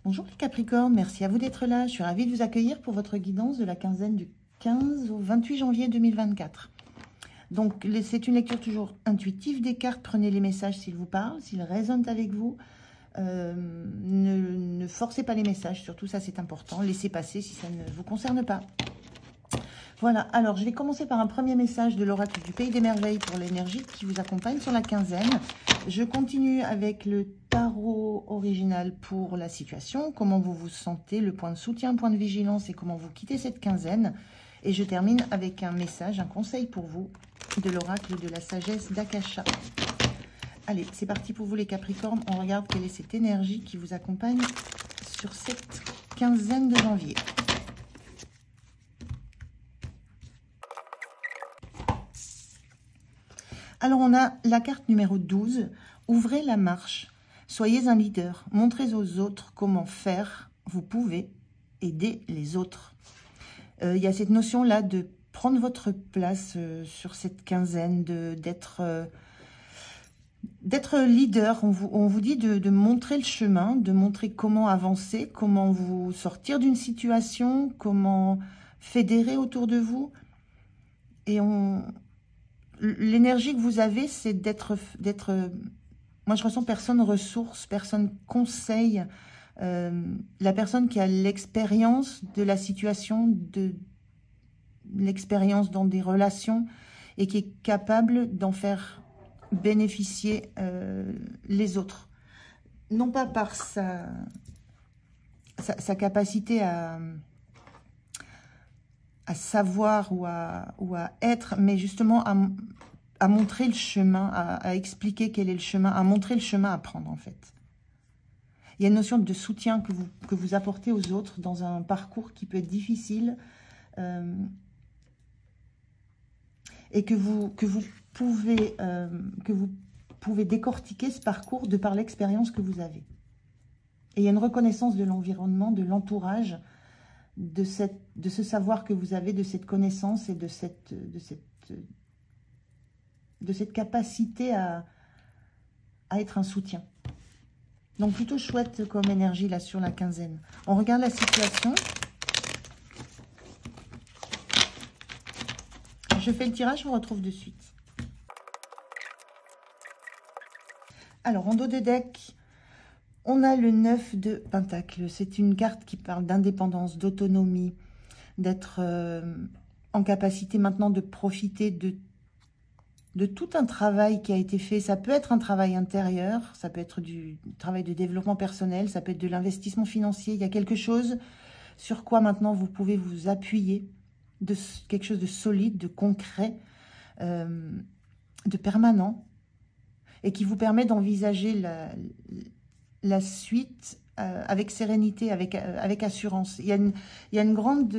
Bonjour les Capricornes, merci à vous d'être là. Je suis ravie de vous accueillir pour votre guidance de la quinzaine du 15 au 28 janvier 2024. Donc, c'est une lecture toujours intuitive des cartes. Prenez les messages s'ils vous parlent, s'ils résonnent avec vous. Ne forcez pas les messages, surtout ça c'est important. Laissez passer si ça ne vous concerne pas. Voilà, alors je vais commencer par un premier message de l'oracle du Pays des Merveilles pour l'énergie qui vous accompagne sur la quinzaine. Je continue avec le tarot original pour la situation, comment vous vous sentez, le point de soutien, point de vigilance et comment vous quittez cette quinzaine. Et je termine avec un message, un conseil pour vous de l'oracle de la sagesse d'Akasha. Allez, c'est parti pour vous les Capricornes. On regarde quelle est cette énergie qui vous accompagne sur cette quinzaine de janvier. Alors, on a la carte numéro 12. Ouvrez la marche. Soyez un leader. Montrez aux autres comment faire. Vous pouvez aider les autres. Il y a cette notion-là de prendre votre place sur cette quinzaine, d'être leader. On vous dit de montrer le chemin, de montrer comment avancer, comment vous sortir d'une situation, comment fédérer autour de vous. Et l'énergie que vous avez, c'est d'être... Moi, je ressens personne ressource, personne conseil, la personne qui a l'expérience de la situation, de l'expérience dans des relations et qui est capable d'en faire bénéficier les autres. Non pas par sa capacité à savoir ou à être, mais justement à montrer le chemin, à expliquer quel est le chemin, à montrer le chemin à prendre en fait. Il y a une notion de soutien que vous apportez aux autres dans un parcours qui peut être difficile et que vous pouvez décortiquer ce parcours de par l'expérience que vous avez. Et il y a une reconnaissance de l'environnement, de l'entourage, de ce savoir que vous avez, de cette connaissance et de cette capacité à être un soutien. Donc plutôt chouette comme énergie là sur la quinzaine. On regarde la situation. Je fais le tirage, je vous retrouve de suite. Alors en dos de deck, on a le 9 de Pentacle. C'est une carte qui parle d'indépendance, d'autonomie, d'être en capacité maintenant de profiter de tout un travail qui a été fait. Ça peut être un travail intérieur, ça peut être du travail de développement personnel, ça peut être de l'investissement financier. Il y a quelque chose sur quoi maintenant vous pouvez vous appuyer, de quelque chose de solide, de concret, de permanent, et qui vous permet d'envisager la suite avec sérénité, avec assurance. Il y a une grande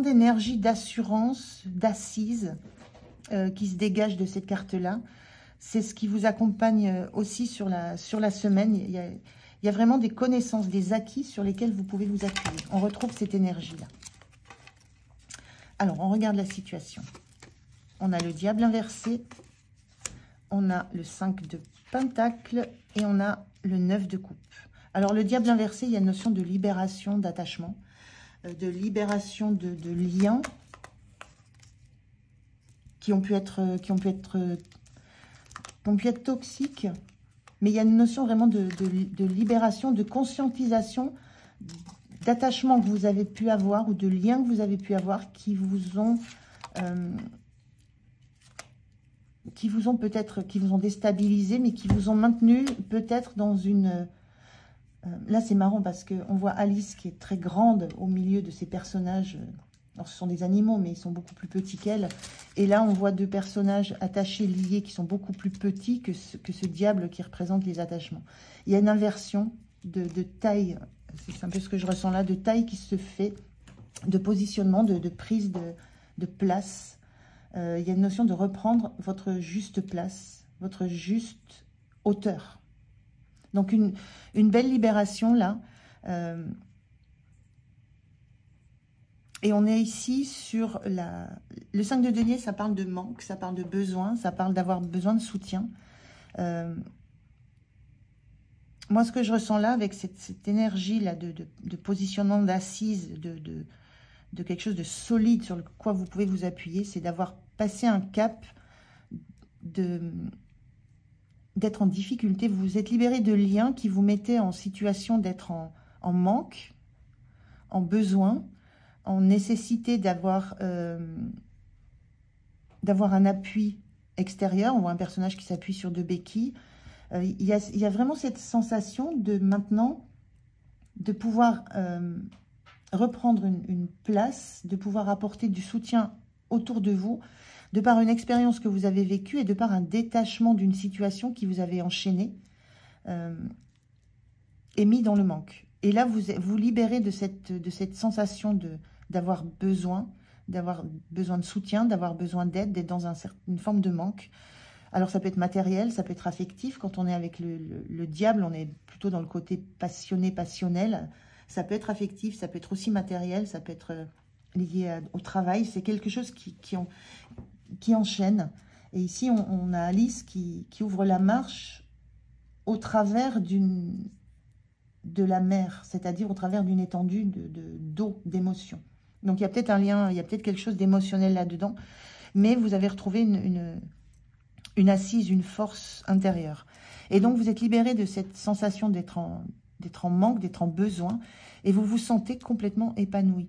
énergie d'assurance, d'assise qui se dégage de cette carte-là. C'est ce qui vous accompagne aussi sur la semaine. Il y a vraiment des connaissances, des acquis sur lesquels vous pouvez vous appuyer. On retrouve cette énergie-là. Alors, on regarde la situation. On a le diable inversé, on a le 5 de Pentacle et on a le 9 de coupe. Alors, le diable inversé, il y a une notion de libération, d'attachement, de libération de liens qui ont pu être toxiques. Mais il y a une notion vraiment de libération, de conscientisation, d'attachement que vous avez pu avoir ou de liens que vous avez pu avoir qui vous ont déstabilisé, mais qui vous ont maintenu peut-être dans une... Là, c'est marrant parce qu'on voit Alice qui est très grande au milieu de ces personnages. Alors, ce sont des animaux, mais ils sont beaucoup plus petits qu'elle. Et là, on voit deux personnages attachés, liés, qui sont beaucoup plus petits que ce diable qui représente les attachements. Il y a une inversion de taille, c'est un peu ce que je ressens là, de taille qui se fait, de positionnement, de prise de place. Il y a une notion de reprendre votre juste place, votre juste hauteur. Donc, une belle libération là. Et on est ici sur le 5 de denier, ça parle de manque, ça parle de besoin, ça parle d'avoir besoin de soutien. Moi, ce que je ressens là, avec cette énergie-là de positionnement d'assise, de quelque chose de solide sur le quoi vous pouvez vous appuyer, c'est d'avoir passé un cap, d'être en difficulté. Vous vous êtes libéré de liens qui vous mettaient en situation d'être en manque, en besoin, en nécessité d'avoir un appui extérieur. On voit un personnage qui s'appuie sur 2 béquilles. Il y a vraiment cette sensation de maintenant de pouvoir reprendre une place, de pouvoir apporter du soutien autour de vous, de par une expérience que vous avez vécue et de par un détachement d'une situation qui vous avait enchaîné et mis dans le manque. Et là, vous libérez de cette sensation d'avoir besoin de soutien, d'avoir besoin d'aide, d'être dans une forme de manque. Alors, ça peut être matériel, ça peut être affectif. Quand on est avec le diable, on est plutôt dans le côté passionné, passionnel. Ça peut être affectif, ça peut être aussi matériel, ça peut être lié au travail. C'est quelque chose qui enchaîne. Et ici, on a Alice qui ouvre la marche au travers de la mer, c'est-à-dire au travers d'une étendue d'eau, d'émotions. Donc, il y a peut-être un lien, il y a peut-être quelque chose d'émotionnel là-dedans, mais vous avez retrouvé une assise, une force intérieure. Et donc, vous êtes libéré de cette sensation d'être en manque, d'être en besoin, et vous vous sentez complètement épanoui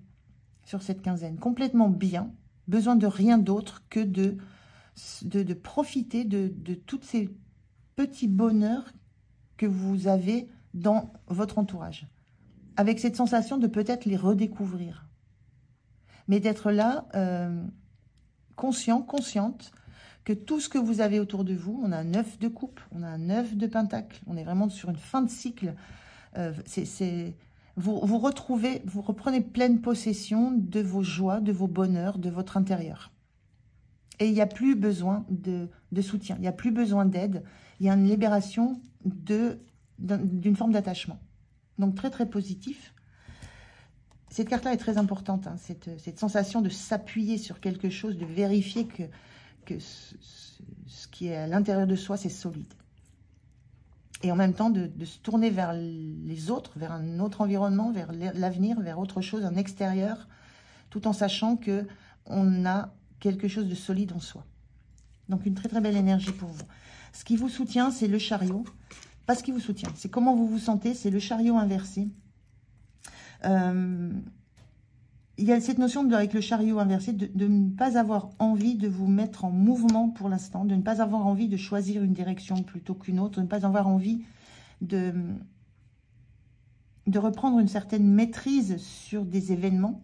sur cette quinzaine, complètement bien, besoin de rien d'autre que de profiter de tous ces petits bonheurs que vous avez dans votre entourage, avec cette sensation de peut-être les redécouvrir, mais d'être là, conscient, consciente, que tout ce que vous avez autour de vous, on a un 9 de coupe, on a un 9 de pentacle, on est vraiment sur une fin de cycle. Vous reprenez pleine possession de vos joies, de vos bonheurs, de votre intérieur. Et il n'y a plus besoin de soutien, il n'y a plus besoin d'aide, il y a une libération d'une forme d'attachement. Donc très très positif. Cette carte-là est très importante, hein, cette sensation de s'appuyer sur quelque chose, de vérifier que ce qui est à l'intérieur de soi, c'est solide. Et en même temps, de se tourner vers les autres, vers un autre environnement, vers l'avenir, vers autre chose, un extérieur, tout en sachant qu'on a quelque chose de solide en soi. Donc, une très très belle énergie pour vous. Ce qui vous soutient, c'est le chariot. Pas ce qui vous soutient, c'est comment vous vous sentez, c'est le chariot inversé. Il y a cette notion avec le chariot inversé de ne pas avoir envie de vous mettre en mouvement pour l'instant, de ne pas avoir envie de choisir une direction plutôt qu'une autre, de ne pas avoir envie de reprendre une certaine maîtrise sur des événements.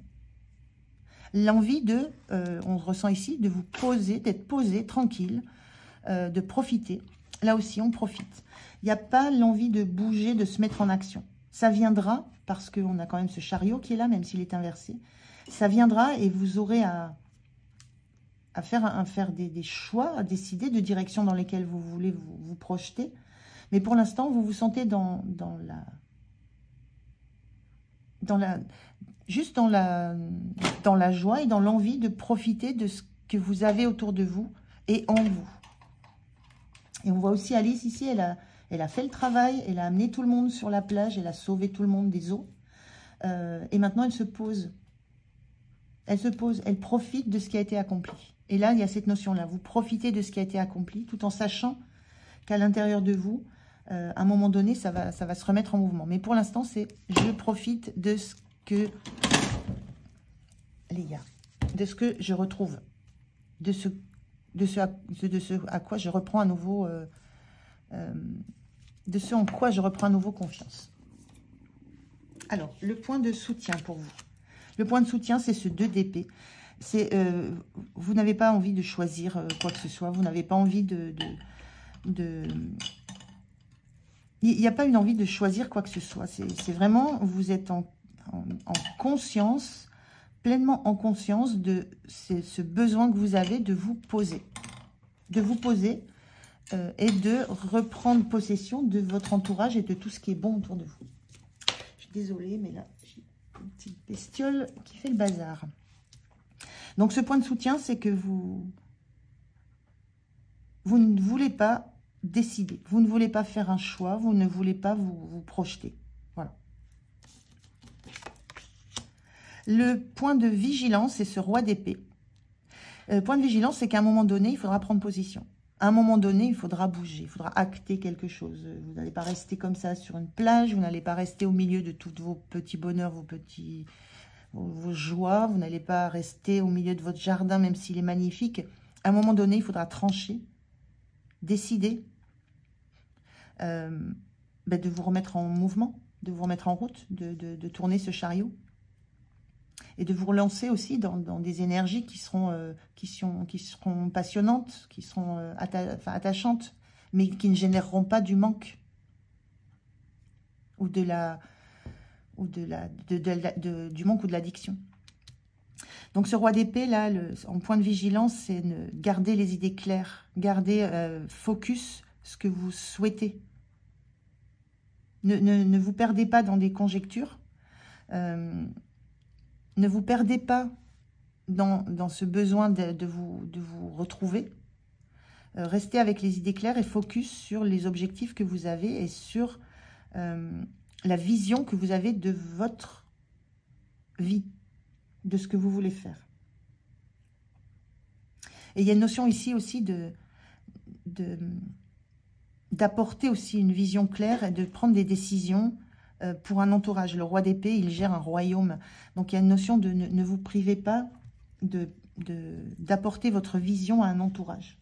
L'envie on ressent ici, de vous poser, d'être posé, tranquille, de profiter. Là aussi, on profite. Il n'y a pas l'envie de bouger, de se mettre en action. Ça viendra, parce qu'on a quand même ce chariot qui est là, même s'il est inversé. Ça viendra et vous aurez à faire des choix, à décider de direction dans lesquelles vous voulez vous projeter. Mais pour l'instant, vous vous sentez dans la joie et dans l'envie de profiter de ce que vous avez autour de vous et en vous. Et on voit aussi Alice ici, elle a fait le travail, elle a amené tout le monde sur la plage, elle a sauvé tout le monde des eaux. Et maintenant, elle se pose. Elle se pose, elle profite de ce qui a été accompli. Et là, il y a cette notion-là. Vous profitez de ce qui a été accompli, tout en sachant qu'à l'intérieur de vous, à un moment donné, ça va se remettre en mouvement. Mais pour l'instant, c'est je profite de ce que, les gars, de ce que je retrouve, de ce à quoi je reprends à nouveau, de ce en quoi je reprends à nouveau confiance. Alors, le point de soutien pour vous. Le point de soutien, c'est ce 2 d'épée. Vous n'avez pas envie de choisir quoi que ce soit. Vous n'avez pas envie Il n'y a pas une envie de choisir quoi que ce soit. C'est vraiment, vous êtes en conscience, pleinement en conscience de ce besoin que vous avez de vous poser. De vous poser et de reprendre possession de votre entourage et de tout ce qui est bon autour de vous. Je suis désolée, mais là, j'ai une petite bestiole qui fait le bazar. Donc, ce point de soutien, c'est que vous ne voulez pas décider. Vous ne voulez pas faire un choix, vous ne voulez pas vous projeter. Voilà. Le point de vigilance, c'est ce roi d'épée. Le point de vigilance, c'est qu'à un moment donné, il faudra prendre position. À un moment donné, il faudra bouger, il faudra acter quelque chose. Vous n'allez pas rester comme ça sur une plage, vous n'allez pas rester au milieu de tous vos petits bonheurs, vos joies, vous n'allez pas rester au milieu de votre jardin, même s'il est magnifique. À un moment donné, il faudra trancher, décider de vous remettre en mouvement, de vous remettre en route, de tourner ce chariot. Et de vous relancer aussi dans des énergies qui seront passionnantes, qui seront attachantes, mais qui ne généreront pas du manque ou du manque ou de l'addiction. Donc ce roi d'épée, là, en point de vigilance, c'est garder les idées claires, garder focus ce que vous souhaitez. Ne vous perdez pas dans des conjectures. Ne vous perdez pas dans ce besoin de vous retrouver. Restez avec les idées claires et focus sur les objectifs que vous avez et sur la vision que vous avez de votre vie, de ce que vous voulez faire. Et il y a une notion ici aussi d'apporter aussi une vision claire et de prendre des décisions pour un entourage. Le roi d'épée, il gère un royaume. Donc, il y a une notion de ne vous privez pas d'apporter votre vision à un entourage.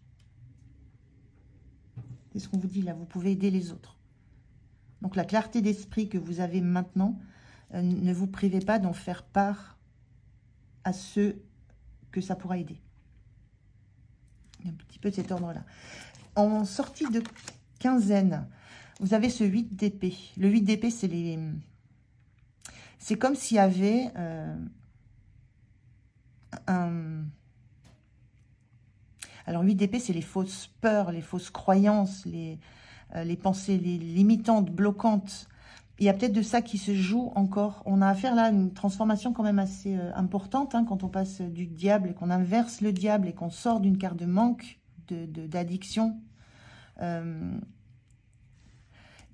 C'est ce qu'on vous dit là. Vous pouvez aider les autres. Donc, la clarté d'esprit que vous avez maintenant, ne vous privez pas d'en faire part à ceux que ça pourra aider. Il y a un petit peu de cet ordre-là. En sortie de quinzaine, vous avez ce 8 d'épée. Le 8 d'épée, c'est comme s'il y avait Alors, 8 d'épée, c'est les fausses peurs, les fausses croyances, les pensées limitantes, bloquantes. Il y a peut-être de ça qui se joue encore. On a affaire là à une transformation quand même assez importante, hein, quand on passe du diable et qu'on inverse le diable et qu'on sort d'une carte de manque, d'addiction.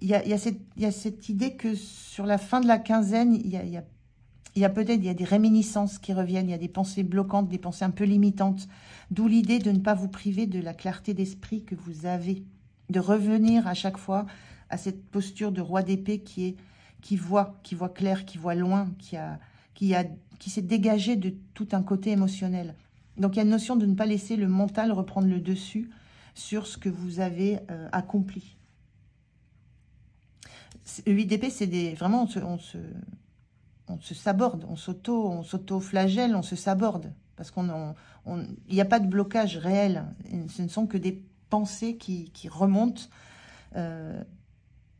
Il y a cette idée que sur la fin de la quinzaine, il y a des réminiscences qui reviennent, il y a des pensées bloquantes, des pensées un peu limitantes. D'où l'idée de ne pas vous priver de la clarté d'esprit que vous avez, de revenir à chaque fois à cette posture de roi d'épée qui voit clair, qui voit loin, qui s'est dégagé de tout un côté émotionnel. Donc il y a une notion de ne pas laisser le mental reprendre le dessus sur ce que vous avez accompli. Le 8 d'épée, c'est vraiment, on se saborde, on s'auto-flagelle, on se saborde. Parce qu'il n'y a pas de blocage réel. Ce ne sont que des pensées qui remontent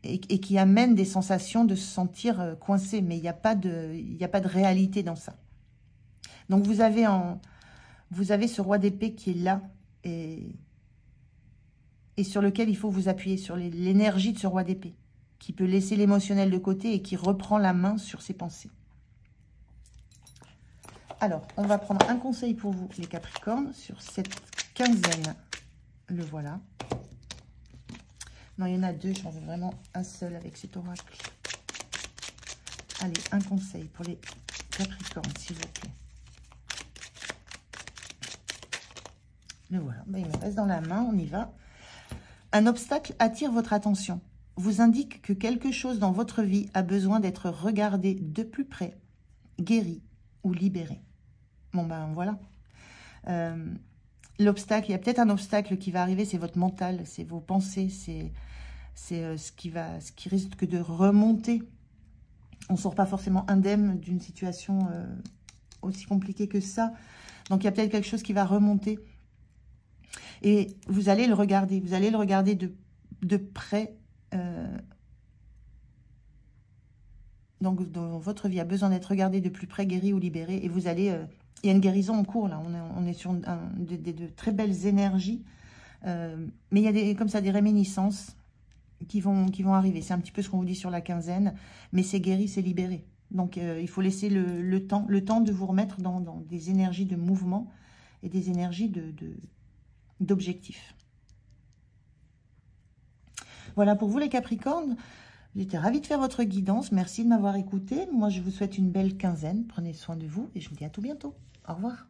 et qui amènent des sensations de se sentir coincé. Mais il n'y a pas de réalité dans ça. Donc vous avez ce roi d'épée qui est là et sur lequel il faut vous appuyer, sur l'énergie de ce roi d'épée, qui peut laisser l'émotionnel de côté et qui reprend la main sur ses pensées. Alors, on va prendre un conseil pour vous, les Capricornes, sur cette quinzaine. Le voilà. Non, il y en a deux, j'en veux vraiment un seul avec cet oracle. Allez, un conseil pour les Capricornes, s'il vous plaît. Le voilà, ben, il me reste dans la main, on y va. Un obstacle attire votre attention. Vous indique que quelque chose dans votre vie a besoin d'être regardé de plus près, guéri ou libéré. Bon, ben voilà. L'obstacle, il y a peut-être un obstacle qui va arriver, c'est votre mental, c'est vos pensées, c'est ce qui risque de remonter. On ne sort pas forcément indemne d'une situation aussi compliquée que ça. Donc, il y a peut-être quelque chose qui va remonter. Et vous allez le regarder de près. Donc, dans votre vie a besoin d'être regardé de plus près, guéri ou libéré. Et vous allez... il y a une guérison en cours, là. On est sur de très belles énergies. Mais il y a comme ça des réminiscences qui vont arriver. C'est un petit peu ce qu'on vous dit sur la quinzaine. Mais c'est guéri, c'est libéré. Donc, il faut laisser le temps de vous remettre dans des énergies de mouvement et des énergies d'objectifs. Voilà pour vous les Capricornes. J'étais ravie de faire votre guidance. Merci de m'avoir écouté. Moi, je vous souhaite une belle quinzaine. Prenez soin de vous et je vous dis à tout bientôt. Au revoir.